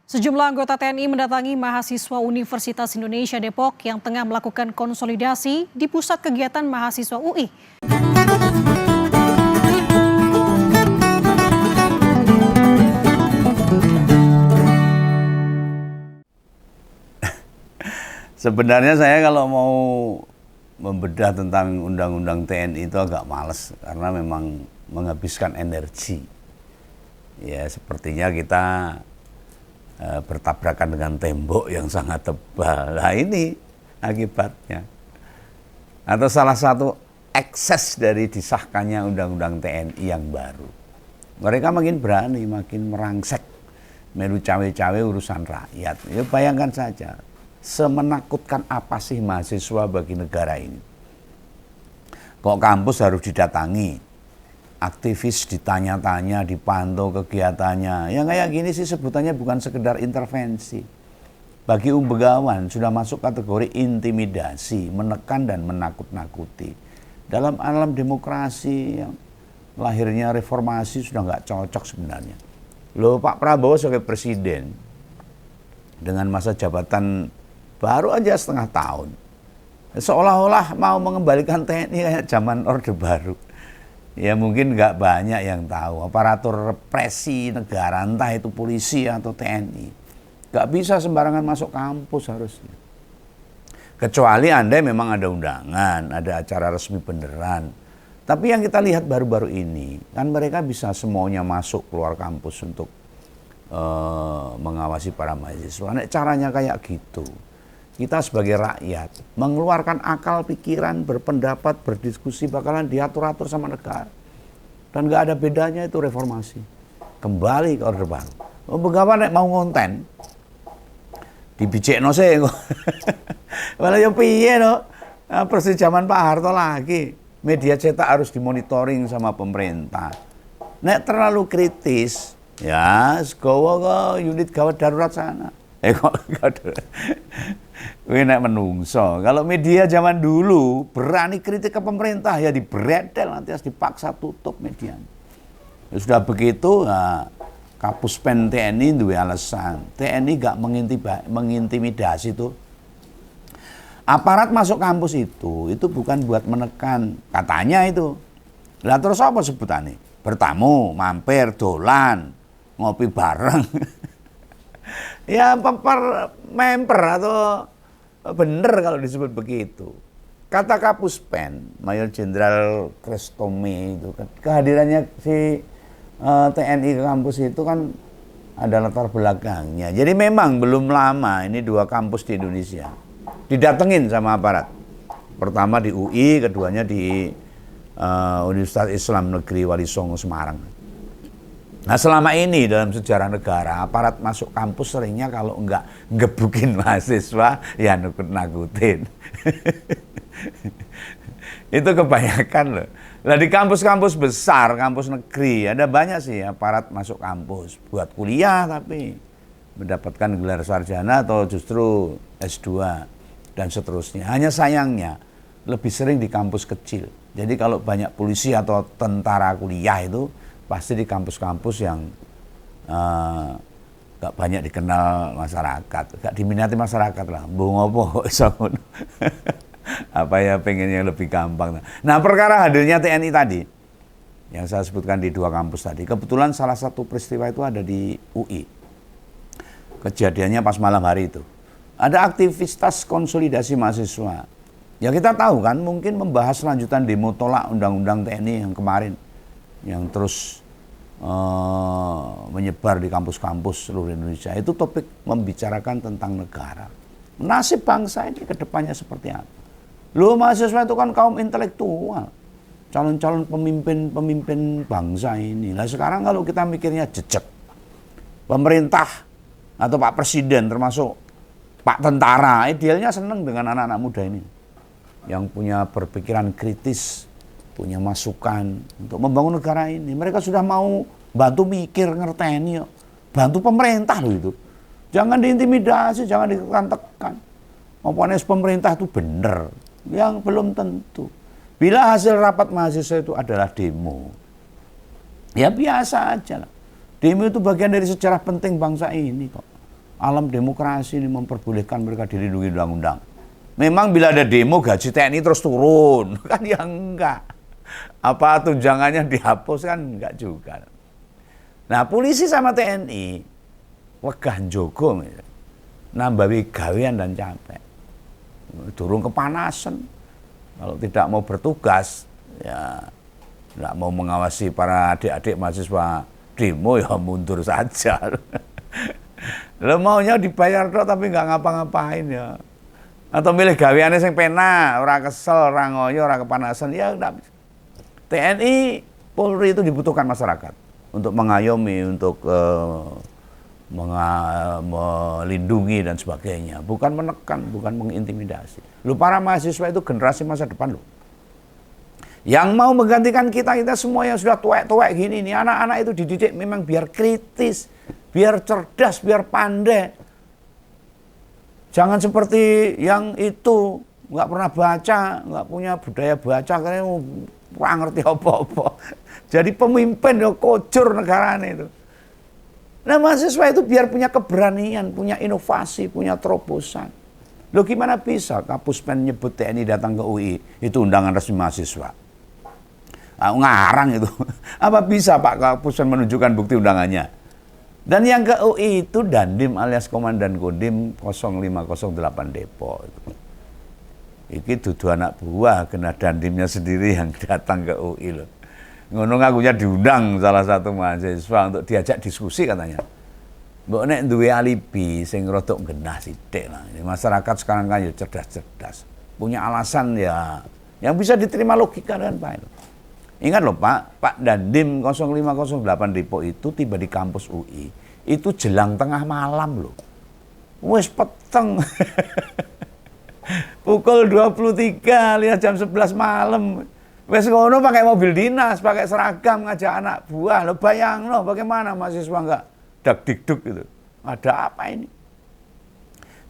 Sejumlah anggota TNI mendatangi mahasiswa Universitas Indonesia Depok yang tengah melakukan konsolidasi di pusat kegiatan mahasiswa UI. Sebenarnya saya kalau mau membedah tentang undang-undang TNI itu agak males karena memang menghabiskan energi. Ya, sepertinya kita bertabrakan dengan tembok yang sangat tebal. Nah, ini akibatnya. Atau salah satu ekses dari disahkannya undang-undang TNI yang baru. Mereka makin berani, makin merangsek, melu cawe-cawe urusan rakyat. Ya, bayangkan saja, semenakutkan apa sih mahasiswa bagi negara ini? Kok kampus harus didatangi? Aktivis ditanya-tanya, dipantau kegiatannya. Yang kayak gini sih sebutannya bukan sekedar intervensi. Bagi Begawan sudah masuk kategori intimidasi, menekan dan menakut-nakuti. Dalam alam demokrasi yang lahirnya reformasi sudah nggak cocok sebenarnya. Loh, Pak Prabowo sebagai presiden dengan masa jabatan baru aja setengah tahun, seolah-olah mau mengembalikan TNI kayak zaman Orde Baru. Ya mungkin nggak banyak yang tahu aparatur represi negara, entah itu polisi atau TNI, nggak bisa sembarangan masuk kampus harusnya. Kecuali andai memang ada undangan, ada acara resmi beneran. Tapi yang kita lihat baru-baru ini, kan mereka bisa semuanya masuk keluar kampus untuk mengawasi para mahasiswa. Nah, caranya kayak gitu. Kita sebagai rakyat mengeluarkan akal pikiran, berpendapat, berdiskusi bakalan diatur-atur sama negara. Dan nggak ada bedanya itu reformasi. Kembali ke Orde Baru. Begawan nek mau ngonten dibijekno sih. Walau yo piye no. Persis zaman Pak Harto lagi. Media cetak harus dimonitoring sama pemerintah. Nek terlalu kritis, ya segowo ke unit gawat darurat sana. Kok nek menungso. Kalau media zaman dulu berani kritik ke pemerintah ya dibredel, nanti harus dipaksa tutup media. Ya, sudah begitu, nah, Kapuspen TNI dua alasan. TNI gak mengintimidasi itu. Aparat masuk kampus itu bukan buat menekan, katanya itu. Lah terus apa sebutannya? Bertamu, mampir, dolan, ngopi bareng. Ya member atau bener kalau disebut begitu. Kata Kapuspen, Mayor Jenderal Krestome itu kan, kehadirannya si TNI ke kampus itu kan ada latar belakangnya. Jadi memang belum lama ini dua kampus di Indonesia didatengin sama aparat. Pertama di UI, keduanya di Universitas Islam Negeri Wali Songo Semarang. Nah selama ini dalam sejarah negara, aparat masuk kampus seringnya kalau enggak ngebukin mahasiswa, ya nakut-nakutin. Itu kebanyakan loh. Nah di kampus-kampus besar, kampus negeri, ada banyak sih aparat masuk kampus. Buat kuliah tapi mendapatkan gelar sarjana atau justru S2 dan seterusnya. Hanya sayangnya lebih sering di kampus kecil. Jadi kalau banyak polisi atau tentara kuliah itu, pasti di kampus-kampus yang gak banyak dikenal masyarakat, gak diminati masyarakat lah. Ngopo apa ya pengennya lebih gampang. Nah perkara hadirnya TNI tadi, yang saya sebutkan di dua kampus tadi, kebetulan salah satu peristiwa itu ada di UI. Kejadiannya pas malam hari itu. Ada aktivitas konsolidasi mahasiswa. Ya kita tahu kan, mungkin membahas lanjutan demo tolak undang-undang TNI yang kemarin, yang terus menyebar di kampus-kampus seluruh Indonesia. Itu topik membicarakan tentang negara. Nasib bangsa ini ke depannya seperti apa? Loh, mahasiswa itu kan kaum intelektual, calon-calon pemimpin bangsa ini. Nah sekarang kalau kita mikirnya jejak, pemerintah atau Pak Presiden termasuk Pak Tentara, idealnya senang dengan anak-anak muda ini yang punya berpikiran kritis, punya masukan untuk membangun negara ini. Mereka sudah mau bantu mikir, ngerteni, bantu pemerintah loh itu. Jangan diintimidasi, jangan ditekan-tekan. Maupun pemerintah itu benar, yang belum tentu. Bila hasil rapat mahasiswa itu adalah demo, ya biasa aja lah. Demo itu bagian dari sejarah penting bangsa ini kok. alam demokrasi ini memperbolehkan mereka dilindungi undang-undang. Memang bila ada demo gaji TNI terus turun, kan ya enggak. Apa tunjangannya dihapus kan enggak juga. Nah polisi sama TNI, wegah njogo, nambahi gawean dan capek. Durung kepanasan. Kalau tidak mau bertugas, ya enggak mau mengawasi para adik-adik mahasiswa demo, ya mundur saja. Lo maunya dibayar dong tapi nggak ngapa-ngapain ya. Atau milih gaweane sing penak, ora kesel, ora ngoyo, ora kepanasan, ya enggak. TNI, Polri itu dibutuhkan masyarakat untuk mengayomi, untuk melindungi dan sebagainya, bukan menekan, bukan mengintimidasi. Lu para mahasiswa itu generasi masa depan lo. Yang mau menggantikan kita semua yang sudah tuwek-tuwek gini nih, anak-anak itu dididik memang biar kritis, biar cerdas, biar pandai. Jangan seperti yang itu, nggak pernah baca, nggak punya budaya baca, karena kurang ngerti apa-apa. Jadi pemimpin ya kocur negaranya itu. Nah mahasiswa itu biar punya keberanian, punya inovasi, punya terobosan. Loh gimana bisa Kapuspen nyebut TNI datang ke UI, itu undangan resmi mahasiswa. Ngarang itu. Apa bisa Pak Kapuspen menunjukkan bukti undangannya? Dan yang ke UI itu Dandim alias Komandan Kodim 0508 Depok. Iki dudu anak buah, kena Dandimnya sendiri yang datang ke UI loh. Ngono ngakunya diundang salah satu mahasiswa untuk diajak diskusi katanya. Mbok nek duwe alibi sing rodok genah sithik lah. Masyarakat sekarang kan ya cerdas-cerdas. Punya alasan ya yang bisa diterima logika dan baik. Ingat loh Pak Dandim 0508 Depok itu tiba di kampus UI. Itu jelang tengah malam loh. Wes peteng. Pukul 23 lihat jam 11 malam. Wes ngono pakai mobil dinas, pakai seragam ngajak anak buah. Lo bayang loh bagaimana mahasiswa enggak dak-dikduk gitu. Ada apa ini?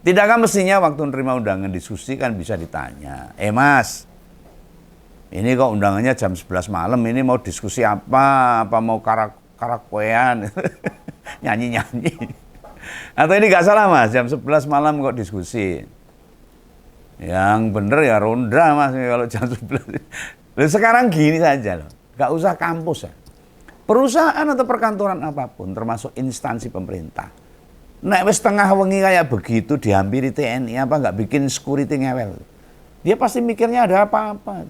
Tidakkah mestinya waktu menerima undangan diskusi kan bisa ditanya. Mas, ini kok undangannya jam 11 malam, ini mau diskusi apa? Apa mau karakoean? Nyanyi-nyanyi. Atau ini gak salah Mas, jam 11 malam kok diskusi. Yang bener ya ronda Mas, kalau jam 11. Loh, sekarang gini saja loh, gak usah kampus ya. Perusahaan atau perkantoran apapun, termasuk instansi pemerintah. Nek wis tengah wengi kayak begitu dihampiri TNI apa nggak bikin security ngewel. Dia pasti mikirnya ada apa-apa.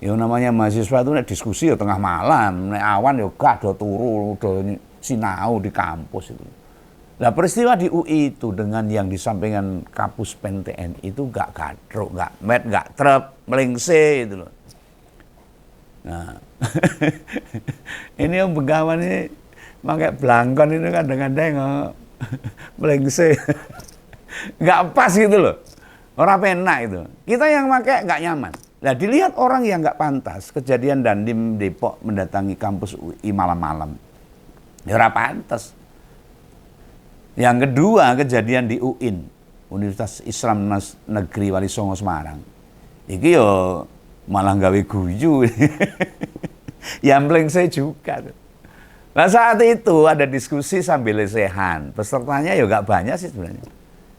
Ya namanya mahasiswa itu nek diskusi ya tengah malam, nek awan ya gak do turu, do sinau di kampus itu. Nah peristiwa di UI itu dengan yang disampaikan Kapuspen TNI itu gak gadruk, gak met, gak trep, melengse itu loh. Nah, ini yang begawan ini pakai belangkon itu kadang-kadang melengse, nggak pas gitu loh, orang penak itu. Kita yang pakai nggak nyaman. Nah dilihat orang yang nggak pantas, kejadian Dandim Depok mendatangi kampus UI malam-malam, ya ora pantas. Yang kedua kejadian di UIN, Universitas Islam Negeri Wali Songo Semarang, iki yo malah gawe guyu, yang melengse juga. Nah saat itu ada diskusi sambil lesehan, pesertanya ya nggak banyak sih sebenarnya.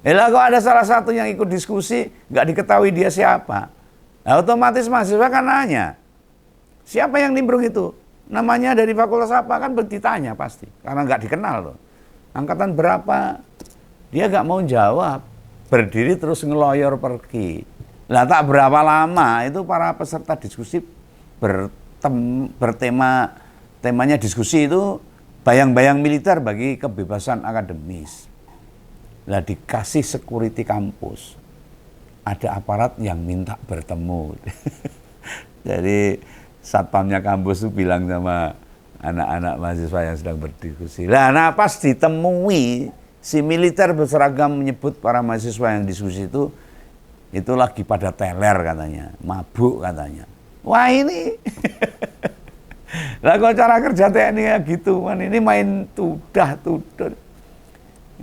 Lah kok ada salah satu yang ikut diskusi nggak diketahui dia siapa, nah, otomatis mahasiswa kan nanya, siapa yang nimbrung itu? Namanya dari fakultas apa kan ditanya pasti, karena nggak dikenal loh. Angkatan berapa? Dia nggak mau jawab, berdiri terus ngeloyor pergi. Lah tak berapa lama itu para peserta diskusi temanya diskusi itu bayang-bayang militer bagi kebebasan akademis. Lah dikasih security kampus. Ada aparat yang minta bertemu. Jadi satpamnya kampus itu bilang sama anak-anak mahasiswa yang sedang berdiskusi. Lah nah pas ditemui si militer berseragam menyebut para mahasiswa yang diskusi itu lagi pada teler katanya, mabuk katanya. Wah ini lah kok cara kerja TNI ya gitu kan, ini main tudah-tudur.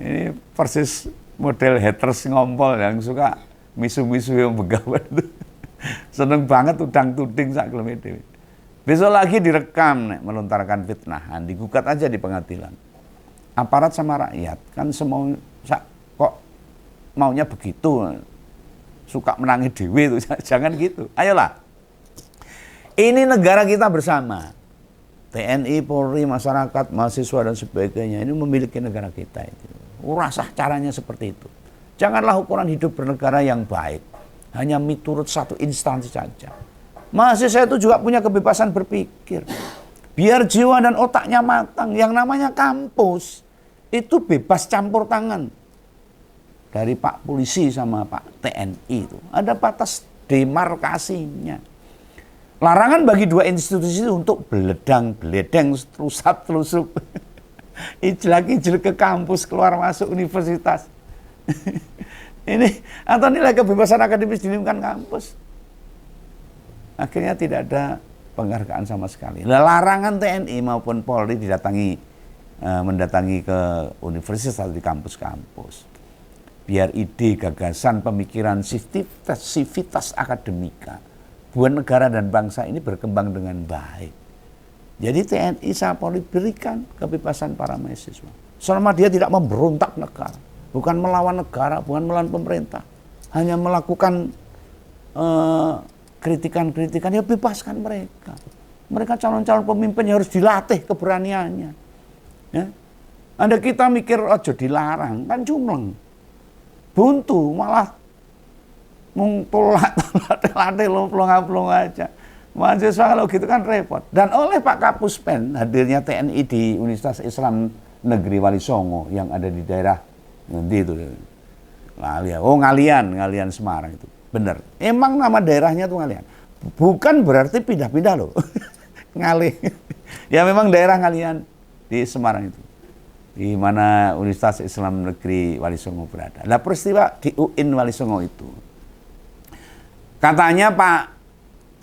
Ini persis model haters ngompol yang suka misu-misu yang begawan itu. Seneng banget tudang-tuding sak klemedewe. Besok lagi direkam nek melontarkan fitnahan, digugat aja di pengadilan. aparat sama rakyat kan kok maunya begitu, suka menangi dewe itu. Jangan gitu. Ayolah, ini negara kita bersama, TNI, Polri, masyarakat, mahasiswa dan sebagainya, ini memiliki negara kita itu. Rasah caranya seperti itu. Janganlah ukuran hidup bernegara yang baik hanya miturut satu instansi saja. Mahasiswa itu juga punya kebebasan berpikir. Biar jiwa dan otaknya matang. Yang namanya kampus itu bebas campur tangan. Dari Pak Polisi sama Pak TNI itu. Ada batas demarkasinya. Larangan bagi dua institusi itu untuk beledang-beledeng, terusap-terusup. Ijlak-ijlak ke kampus, keluar masuk universitas. Ini atau nilai kebebasan akademis di lingkungan kampus. Akhirnya tidak ada penghargaan sama sekali. Larangan TNI maupun Polri mendatangi ke universitas atau di kampus-kampus. Biar ide, gagasan, pemikiran, sivitas akademika buat negara dan bangsa ini berkembang dengan baik. Jadi TNI sama Polri berikan kebebasan para mahasiswa. Selama dia tidak memberontak negara, bukan melawan negara, bukan melawan pemerintah, hanya melakukan kritikan-kritikan, ya bebaskan mereka. Mereka calon-calon pemimpin yang harus dilatih keberaniannya. Ya. Anda kita mikir ojo dilarang, kan jumleng. Buntu, malah latih lomplong aja. Mahasiswa kalau gitu kan repot. Dan oleh Pak Kapuspen, hadirnya TNI di Universitas Islam Negeri Wali Songo yang ada di daerah nanti itu. Ngalian Semarang itu. Benar. Emang nama daerahnya tuh Ngalian. Bukan berarti pindah-pindah loh. Ngalih. Ya memang daerah Ngalian di Semarang itu. Di mana Universitas Islam Negeri Wali Songo berada. Nah peristiwa di UIN Wali Songo itu. Katanya Pak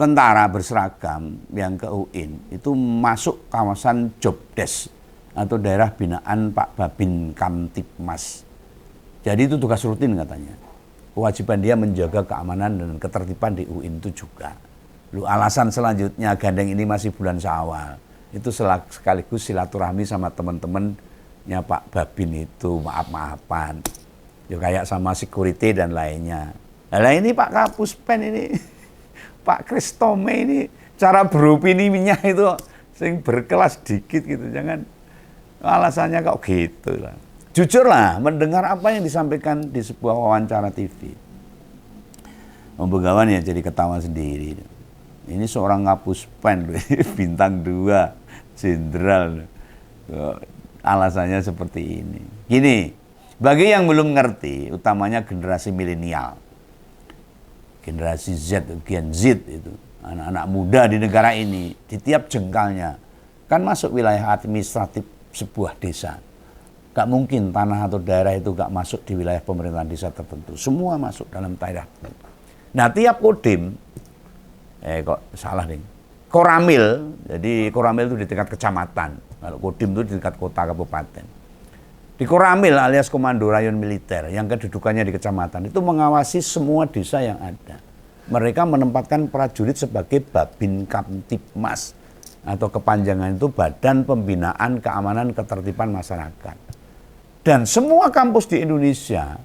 tentara berseragam yang ke UIN itu masuk kawasan Jobdes atau daerah binaan Pak Babin Kamtipmas. Jadi itu tugas rutin katanya. Kewajiban dia menjaga keamanan dan ketertiban di UIN itu juga. Alasan selanjutnya gandeng ini masih bulan Syawal. Itu sekaligus silaturahmi sama teman-temannya Pak Babin itu, maaf-maafan. Ya kayak sama security dan lainnya. Nah ini Pak Kapuspen ini, Pak Kristome ini cara beropininya itu sing berkelas dikit gitu. Jangan alasannya kok gitu lah. Jujurlah mendengar apa yang disampaikan di sebuah wawancara TV. Membegawan ya jadi ketawa sendiri. Ini seorang Kapuspen, bintang 2, jenderal. Alasannya seperti ini. Gini, bagi yang belum ngerti, utamanya generasi milenial, generasi Z, Gen Z itu, anak-anak muda di negara ini, di tiap jengkalnya, kan masuk wilayah administratif sebuah desa. Gak mungkin tanah atau daerah itu gak masuk di wilayah pemerintahan desa tertentu. Semua masuk dalam daerah. Nah tiap kodim, kok salah nih, Koramil, jadi Koramil itu di tingkat kecamatan. Kalau kodim itu di tingkat kota kabupaten. Di Koramil alias Komando Rayon Militer yang kedudukannya di kecamatan itu mengawasi semua desa yang ada. Mereka menempatkan prajurit sebagai Babin Kamtipmas atau kepanjangan itu Badan Pembinaan Keamanan Ketertiban Masyarakat. Dan semua kampus di Indonesia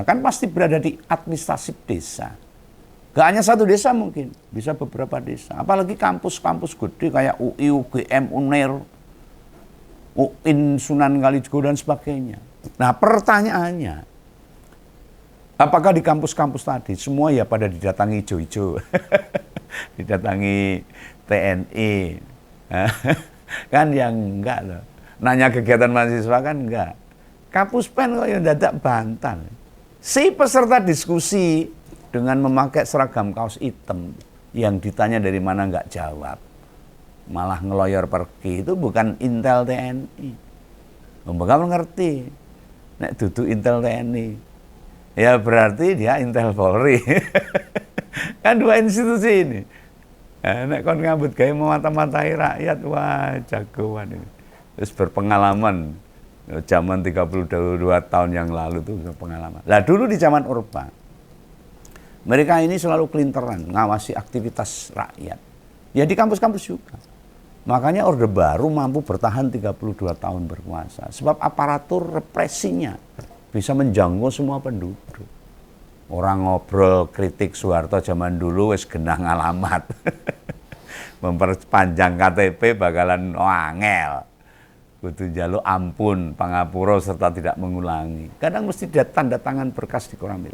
kan pasti berada di administrasi desa. Gak hanya satu desa mungkin, bisa beberapa desa. Apalagi kampus-kampus gede kayak UI, UGM, UNER, UIN, Sunan Kalijogo dan sebagainya. Nah pertanyaannya, apakah di kampus-kampus tadi semua ya pada didatangi ijo-ijo, didatangi TNI, kan yang enggak loh. Nanya kegiatan mahasiswa kan enggak. Kapuspen kok yang dadak bantal. Si peserta diskusi dengan memakai seragam kaos hitam yang ditanya dari mana enggak jawab. Malah ngeloyor pergi, itu bukan intel TNI. Mereka mengerti. Nek duduk intel TNI. Ya berarti dia intel Polri. Kan dua institusi ini. Nek kon ngambut gawe memata-matai rakyat, wah jagoan ini. Terus berpengalaman, zaman 32 tahun yang lalu itu pengalaman. Lah dulu di zaman Orba, mereka ini selalu kelinteran ngawasi aktivitas rakyat. Ya di kampus-kampus juga. Makanya Orde Baru mampu bertahan 32 tahun berkuasa. Sebab aparatur represinya bisa menjangkau semua penduduk. Orang ngobrol kritik Soeharto zaman dulu wis genah ngalamat. Memperpanjang KTP bakalan angel. Kudu njaluk ampun, pangapura serta tidak mengulangi. Kadang mesti dia tanda tangan berkas di Koramil.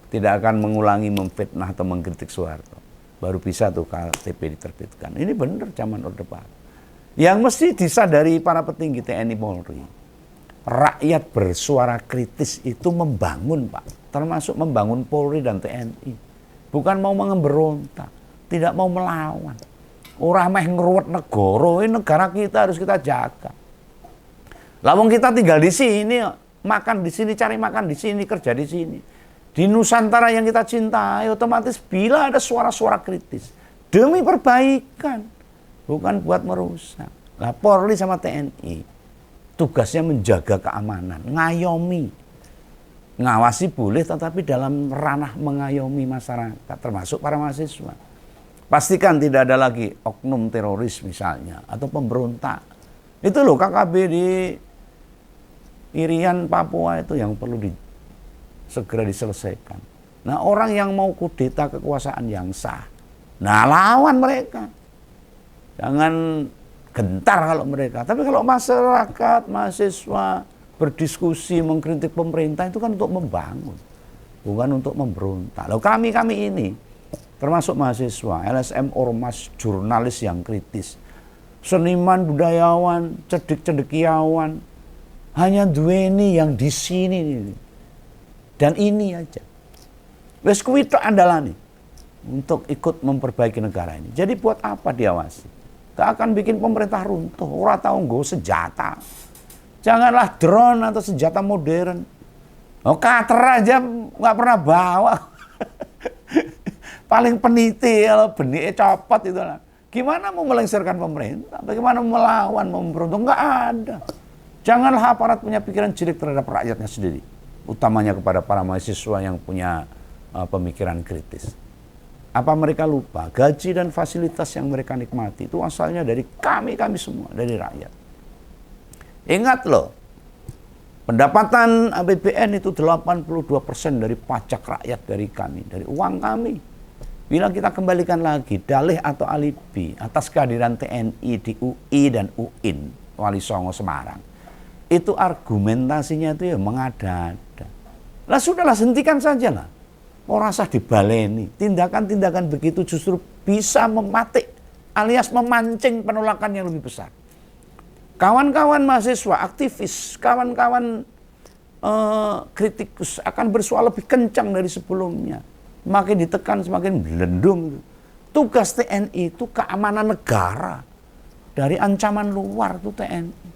Tidak akan mengulangi memfitnah atau mengkritik Soeharto. Baru bisa tuh KTP diterbitkan. Ini benar zaman Orde Baru. Yang mesti disadari para petinggi TNI Polri. Rakyat bersuara kritis itu membangun, Pak. Termasuk membangun Polri dan TNI. Bukan mau mengemberontak. Tidak mau melawan. Orang meh ngeruwet negara, ini negara kita harus kita jaga. Lawang kita tinggal di sini, makan di sini, cari makan di sini, kerja di sini. Di Nusantara yang kita cintai, otomatis bila ada suara-suara kritis, demi perbaikan, bukan buat merusak. Nah, Polri sama TNI, tugasnya menjaga keamanan, ngayomi. Ngawasi boleh, tetapi dalam ranah mengayomi masyarakat, termasuk para mahasiswa. Pastikan tidak ada lagi oknum teroris misalnya, atau pemberontak. Itu loh KKB di Irian, Papua itu yang perlu segera diselesaikan. Nah, orang yang mau kudeta kekuasaan yang sah, nah lawan mereka. Jangan gentar kalau mereka. Tapi kalau masyarakat, mahasiswa berdiskusi, mengkritik pemerintah itu kan untuk membangun, bukan untuk memberontak. Loh, kami ini, termasuk mahasiswa, LSM Ormas, jurnalis yang kritis, seniman, budayawan, cendekiawan, hanya duweni yang di sini nih. Dan ini aja. Wes kuwi tok andalane untuk ikut memperbaiki negara ini. Jadi buat apa diawasi? Gak akan bikin pemerintah runtuh. Ora tau nggo senjata. Janganlah drone atau senjata modern. Oh, cutter aja nggak pernah bawa. Paling peniti kalau benihnya copot itu lah. Gimana mau melengsarkan pemerintah? Bagaimana melawan, memberontak? Nggak ada. Janganlah aparat punya pikiran jelek terhadap rakyatnya sendiri. Utamanya kepada para mahasiswa yang punya pemikiran kritis. Apa mereka lupa? Gaji dan fasilitas yang mereka nikmati itu asalnya dari kami semua, dari rakyat. Ingat loh, pendapatan APBN itu 82% dari pajak rakyat dari kami, dari uang kami. Bila kita kembalikan lagi dalih atau alibi atas kehadiran TNI di UI dan UIN, Wali Songo Semarang, itu argumentasinya itu ya mengada-ada. Lah sudahlah, hentikan saja lah. Orang sah dibaleni. Tindakan-tindakan begitu justru bisa mematik alias memancing penolakan yang lebih besar. Kawan-kawan mahasiswa, aktivis, kawan-kawan kritikus akan bersuara lebih kencang dari sebelumnya. Makin ditekan semakin belendung. Tugas TNI itu keamanan negara. Dari ancaman luar itu TNI.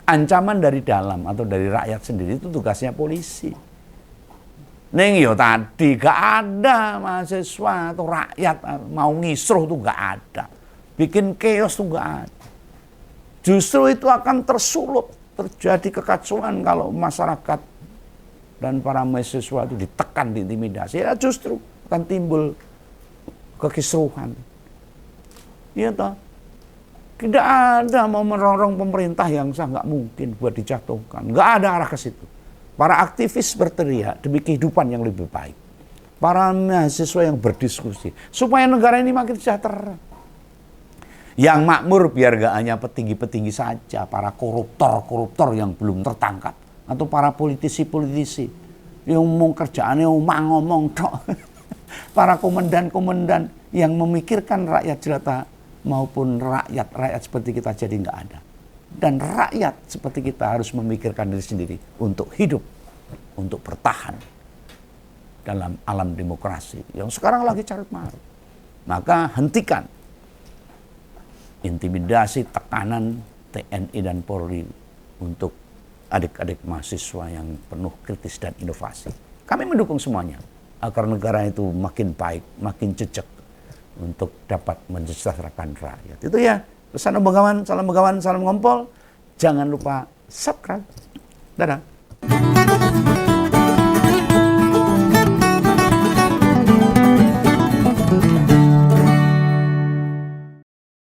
Ancaman dari dalam atau dari rakyat sendiri itu tugasnya polisi. Neng yo tadi gak ada mahasiswa atau rakyat mau ngisruh tuh gak ada. Bikin chaos tuh gak ada. Justru itu akan tersulut, terjadi kekacauan kalau masyarakat dan para mahasiswa itu ditekan, diintimidasi. Ya justru akan timbul kekisruhan. Iya toh. Tidak ada mau merongrong pemerintah yang sah, nggak mungkin buat dijatuhkan. Nggak ada arah ke situ. Para aktivis berteriak demi kehidupan yang lebih baik. Para mahasiswa yang berdiskusi supaya negara ini makin sejahtera. Yang makmur biar gak hanya petinggi-petinggi saja, para koruptor-koruptor yang belum tertangkap, atau para politisi-politisi yang mau kerjaannya ngomong tok. Para komandan-komandan yang memikirkan rakyat jelata maupun rakyat seperti kita jadi nggak ada. Dan rakyat seperti kita harus memikirkan diri sendiri untuk hidup, untuk bertahan dalam alam demokrasi yang sekarang lagi carut marut. Maka hentikan intimidasi, tekanan TNI dan Polri untuk adik-adik mahasiswa yang penuh kritis dan inovasi. Kami mendukung semuanya agar negara itu makin baik, makin jejak untuk dapat mensejahterakan rakyat. Itu ya pesan Begawan, salam Begawan, salam Ngompol. Jangan lupa subscribe. Dadah.